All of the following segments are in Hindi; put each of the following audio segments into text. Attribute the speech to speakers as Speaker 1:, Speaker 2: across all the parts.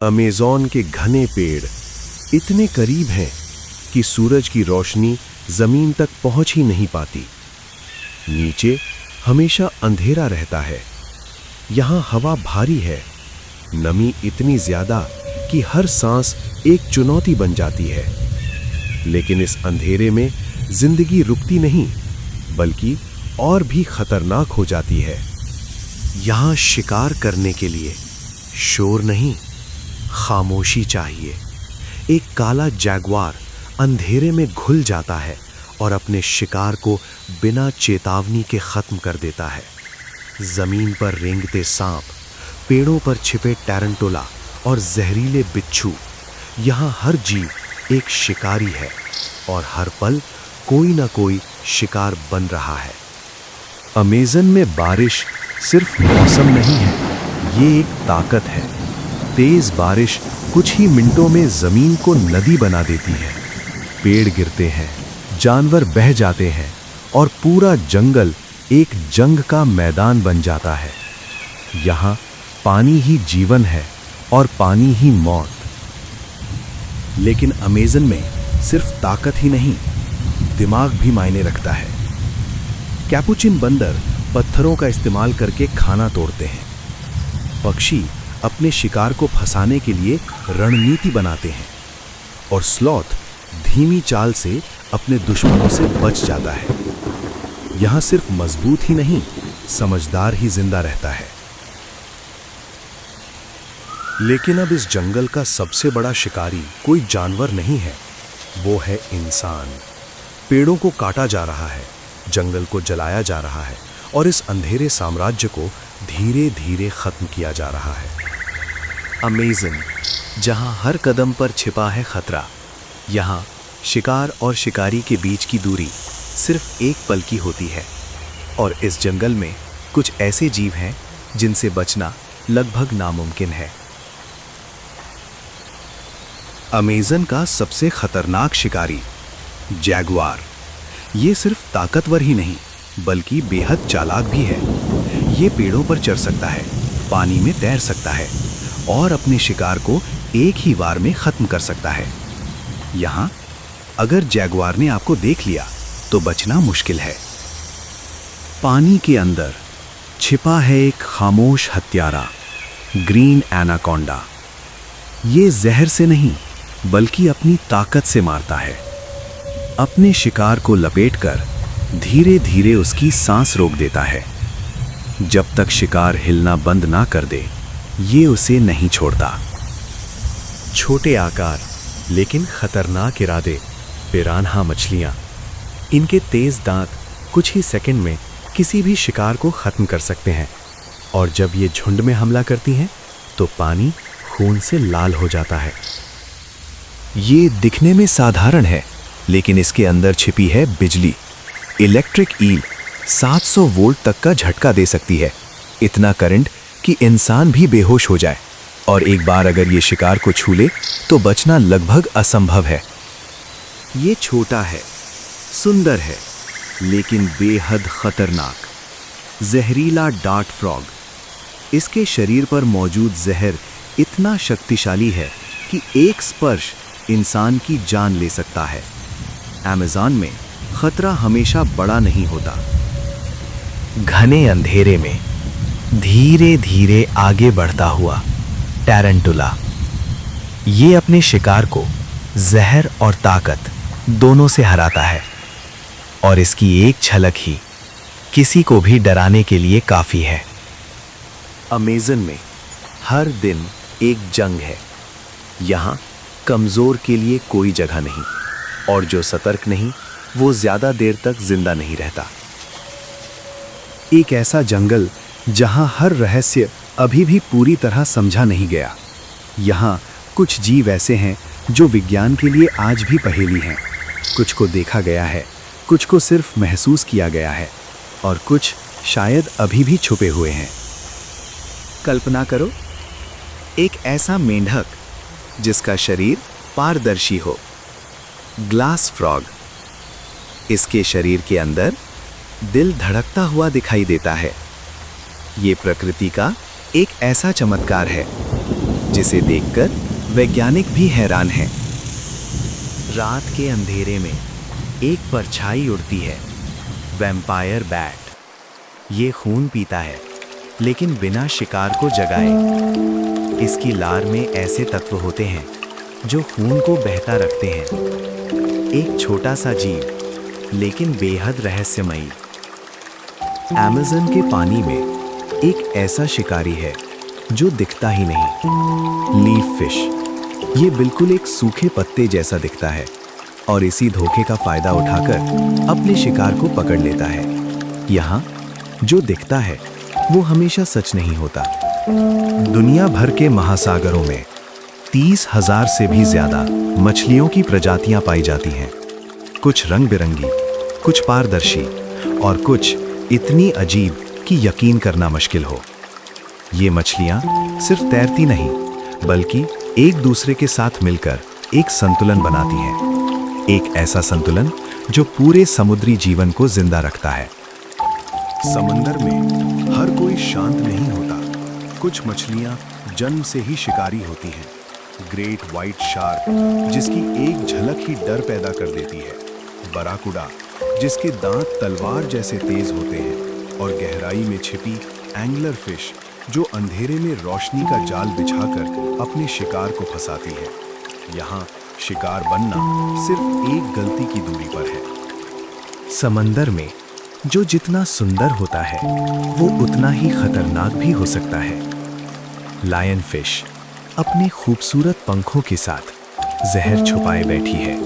Speaker 1: अमेज़न के घने पेड़ इतने करीब हैं कि सूरज की रोशनी जमीन तक पहुंच ही नहीं पाती। नीचे हमेशा अंधेरा रहता है। यहाँ हवा भारी है, नमी इतनी ज्यादा कि हर सांस एक चुनौती बन जाती है। लेकिन इस अंधेरे में जिंदगी रुकती नहीं, बल्कि और भी खतरनाक हो जाती है। यहाँ शिकार करने के लिए शोर नहीं, खामोशी चाहिए। एक काला जैगुआर अंधेरे में घुल जाता है और अपने शिकार को बिना चेतावनी के खत्म कर देता है। जमीन पर रेंगते सांप, पेड़ों पर छिपे टैरेंटुला और जहरीले बिच्छू, यहाँ हर जीव एक शिकारी है और हर पल कोई ना कोई शिकार बन रहा है। अमेज़न में बारिश सिर्फ मौसम नहीं है, ये एक ताकत है। तेज बारिश कुछ ही मिनटों में जमीन को नदी बना देती है। पेड़ गिरते हैं, जानवर बह जाते हैं और पूरा जंगल एक जंग का मैदान बन जाता है। यहाँ पानी ही जीवन है और पानी ही मौत। लेकिन अमेज़न में सिर्फ ताकत ही नहीं, दिमाग भी मायने रखता है। कैपुचिन बंदर पत्थरों का इस्तेमाल करके खाना तोड़ते हैं। पक्षी अपने शिकार को फंसाने के लिए रणनीति बनाते हैं और स्लॉथ धीमी चाल से अपने दुश्मनों से बच जाता है। यहाँ सिर्फ मजबूत ही नहीं, समझदार ही जिंदा रहता है। लेकिन अब इस जंगल का सबसे बड़ा शिकारी कोई जानवर नहीं है, वो है इंसान। पेड़ों को काटा जा रहा है, जंगल को जलाया जा रहा है और इस अंधेरे साम्राज्य को धीरे धीरे खत्म किया जा रहा है। अमेज़न, जहाँ हर कदम पर छिपा है खतरा, यहाँ शिकार और शिकारी के बीच की दूरी सिर्फ एक पल की होती है। और इस जंगल में कुछ ऐसे जीव हैं जिनसे बचना लगभग नामुमकिन है। अमेज़न का सबसे खतरनाक शिकारी जैगुआर, ये सिर्फ ताकतवर ही नहीं बल्कि बेहद चालाक भी है। ये पेड़ों पर चढ़ सकता है, पानी में तैर सकता है और अपने शिकार को एक ही वार में खत्म कर सकता है। यहाँ अगर जैगुआर ने आपको देख लिया तो बचना मुश्किल है। पानी के अंदर छिपा है एक खामोश हत्यारा, ग्रीन एनाकोंडा। ये जहर से नहीं बल्कि अपनी ताकत से मारता है। अपने शिकार को लपेटकर धीरे धीरे उसकी सांस रोक देता है। जब तक शिकार हिलना बंद ना कर दे, ये उसे नहीं छोड़ता। छोटे आकार लेकिन खतरनाक इरादे पिरान्हा मछलियां। इनके तेज दांत कुछ ही सेकंड में किसी भी शिकार को खत्म कर सकते हैं और जब ये झुंड में हमला करती हैं तो पानी खून से लाल हो जाता है। ये दिखने में साधारण है, लेकिन इसके अंदर छिपी है बिजली। इलेक्ट्रिक ईल 700 वोल्ट तक का झटका दे सकती है, इतना करंट कि इंसान भी बेहोश हो जाए। और एक बार अगर ये शिकार को छू ले तो बचना लगभग असंभव है। ये छोटा है, सुंदर है, लेकिन बेहद खतरनाक। जहरीला डार्ट फ्रॉग। इसके शरीर पर मौजूद जहर इतना शक्तिशाली है कि एक स्पर्श इंसान की जान ले सकता है। अमेज़न में खतरा हमेशा बड़ा नहीं होता। घने अंधेरे में धीरे धीरे आगे बढ़ता हुआ टैरेंटुला, ये अपने शिकार को जहर और ताकत दोनों से हराता है और इसकी एक झलक ही किसी को भी डराने के लिए काफी है। अमेज़न में हर दिन एक जंग है। यहाँ कमजोर के लिए कोई जगह नहीं और जो सतर्क नहीं वो ज्यादा देर तक जिंदा नहीं रहता। एक ऐसा जंगल जहां हर रहस्य अभी भी पूरी तरह समझा नहीं गया। यहाँ कुछ जीव ऐसे हैं जो विज्ञान के लिए आज भी पहेली हैं। कुछ को देखा गया है, कुछ को सिर्फ महसूस किया गया है और कुछ शायद अभी भी छुपे हुए हैं। कल्पना करो, एक ऐसा मेंढक जिसका शरीर पारदर्शी हो, ग्लास फ्रॉग। इसके शरीर के अंदर दिल धड़कता हुआ दिखाई देता है। ये प्रकृति का एक ऐसा चमत्कार है जिसे देखकर वैज्ञानिक भी हैरान हैं। रात के अंधेरे में एक परछाई उड़ती है, वैम्पायर बैट। ये खून पीता है, लेकिन बिना शिकार को जगाए। इसकी लार में ऐसे तत्व होते हैं जो खून को बहता रखते हैं। एक छोटा सा जीव, लेकिन बेहद रहस्यमयी। अमेज़न के पानी में एक ऐसा शिकारी है जो दिखता ही नहीं, लीफ फिश। ये बिल्कुल एक सूखे पत्ते जैसा दिखता है और इसी धोखे का फायदा उठाकर अपने शिकार को पकड़ लेता है। यहाँ जो दिखता है वो हमेशा सच नहीं होता। दुनिया भर के महासागरों में 30,000 से भी ज्यादा मछलियों की प्रजातियां पाई जाती हैं। कुछ रंग बिरंगी, कुछ पारदर्शी और कुछ इतनी अजीब कि यकीन करना मुश्किल हो। ये मछलियां सिर्फ तैरती नहीं, बल्कि एक दूसरे के साथ मिलकर एक संतुलन बनाती हैं। एक ऐसा संतुलन जो पूरे समुद्री जीवन को जिंदा रखता है। समंदर में हर कोई शांत नहीं होता। कुछ मछलियां जन्म से ही शिकारी होती हैं। ग्रेट व्हाइट शार्क, जिसकी एक झलक ही डर पैदा कर देती है। बराकुडा, जिसके दांत तलवार जैसे तेज होते हैं। और गहराई में छिपी एंगलर फिश, जो अंधेरे में रोशनी का जाल बिछाकर अपने शिकार को फंसाती है। यहाँ शिकार बनना सिर्फ एक गलती की दूरी पर है। समंदर में जो जितना सुंदर होता है, वो उतना ही खतरनाक भी हो सकता है। लायन फिश अपने खूबसूरत पंखों के साथ जहर छुपाए बैठी है।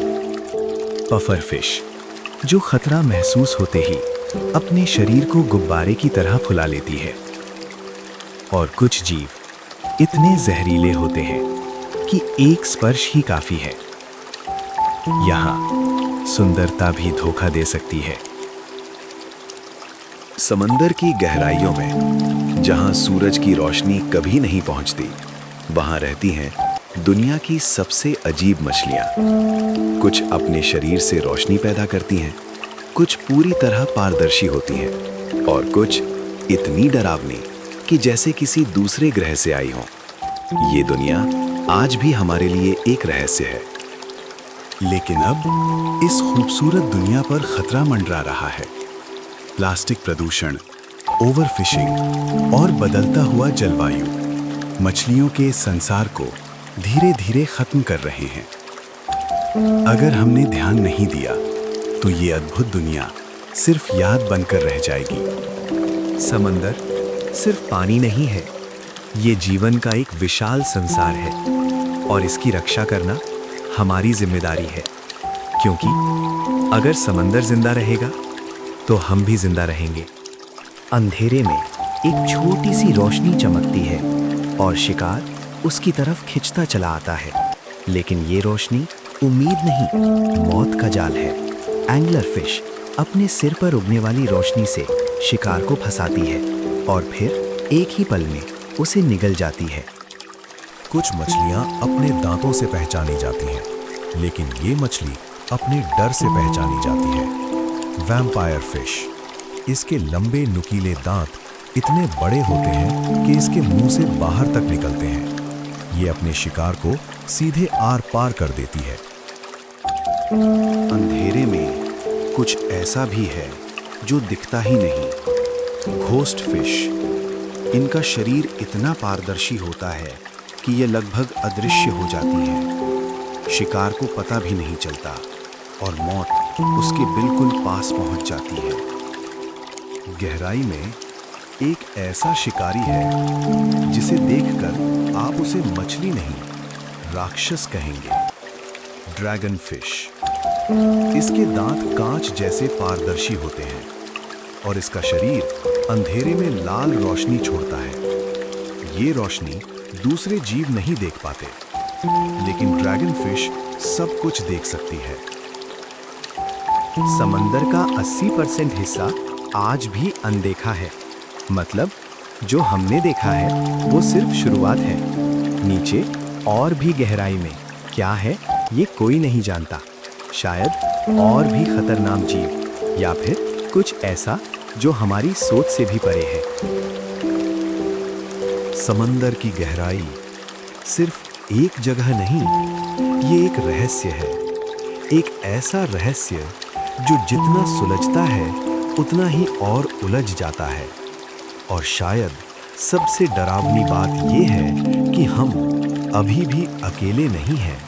Speaker 1: पफर फिश, जो खतरा महसूस होते ही अपने शरीर को गुब्बारे की तरह फुला लेती है। और कुछ जीव इतने जहरीले होते हैं कि एक स्पर्श ही काफी है। यहाँ सुंदरता भी धोखा दे सकती है। समंदर की गहराइयों में, जहाँ सूरज की रोशनी कभी नहीं पहुँचती, वहाँ रहती हैं दुनिया की सबसे अजीब मछलियाँ। कुछ अपने शरीर से रोशनी पैदा करती हैं, कुछ पूरी तरह पारदर्शी होती हैं और कुछ इतनी डरावनी कि जैसे किसी दूसरे ग्रह से आई हों। ये दुनिया आज भी हमारे लिए एक रहस्य है। लेकिन अब इस खूबसूरत दुनिया पर खतरा मंडरा रहा है। प्लास्टिक प्रदूषण, ओवरफिशिंग और बदलता हुआ जलवायु मछलियों के संसार को धीरे धीरे खत्म कर रहे हैं। अगर हमने ध्यान नहीं दिया तो ये अद्भुत दुनिया सिर्फ याद बनकर रह जाएगी। समंदर सिर्फ पानी नहीं है, ये जीवन का एक विशाल संसार है और इसकी रक्षा करना हमारी जिम्मेदारी है। क्योंकि अगर समंदर जिंदा रहेगा तो हम भी जिंदा रहेंगे। अंधेरे में एक छोटी सी रोशनी चमकती है और शिकार उसकी तरफ खिंचता चला आता है। लेकिन ये रोशनी उम्मीद नहीं, मौत का जाल है। एंगलर फिश अपने सिर पर उगने वाली रोशनी से शिकार को फंसाती है और फिर एक ही पल में उसे निगल जाती है।
Speaker 2: कुछ मछलियां अपने दांतों से पहचानी जाती हैं, लेकिन ये मछली अपने डर से पहचानी जाती है। वैम्पायर फिश, इसके लंबे नुकीले दांत इतने बड़े होते हैं कि इसके मुंह से बाहर तक निकलते हैं। ये अपने शिकार को सीधे आर पार कर देती है।
Speaker 1: अंधेरे में कुछ ऐसा भी है जो दिखता ही नहीं। घोस्ट फिश, इनका शरीर इतना पारदर्शी होता है कि ये लगभग अदृश्य हो जाती है। शिकार को पता भी नहीं चलता और मौत उसके बिल्कुल पास पहुंच जाती है। गहराई में एक ऐसा शिकारी है जिसे देखकर आप उसे मछली नहीं, राक्षस कहेंगे। ड्रैगन फिश, इसके दांत कांच जैसे पारदर्शी होते हैं और इसका शरीर अंधेरे में लाल रोशनी छोड़ता है। ये रोशनी दूसरे जीव नहीं देख पाते, लेकिन ड्रैगन फिश सब कुछ देख सकती है। समंदर का 80% हिस्सा आज भी अनदेखा है। मतलब जो हमने देखा है वो सिर्फ शुरुआत है। नीचे और भी गहराई में क्या है ये कोई नहीं जानता। शायद और भी खतरनाक जीव या फिर कुछ ऐसा जो हमारी सोच से भी परे है।
Speaker 2: समंदर की गहराई सिर्फ एक जगह नहीं, ये एक रहस्य है। एक ऐसा रहस्य जो जितना सुलझता है उतना ही और उलझ जाता है। और शायद सबसे डरावनी बात ये है कि हम अभी भी अकेले नहीं हैं।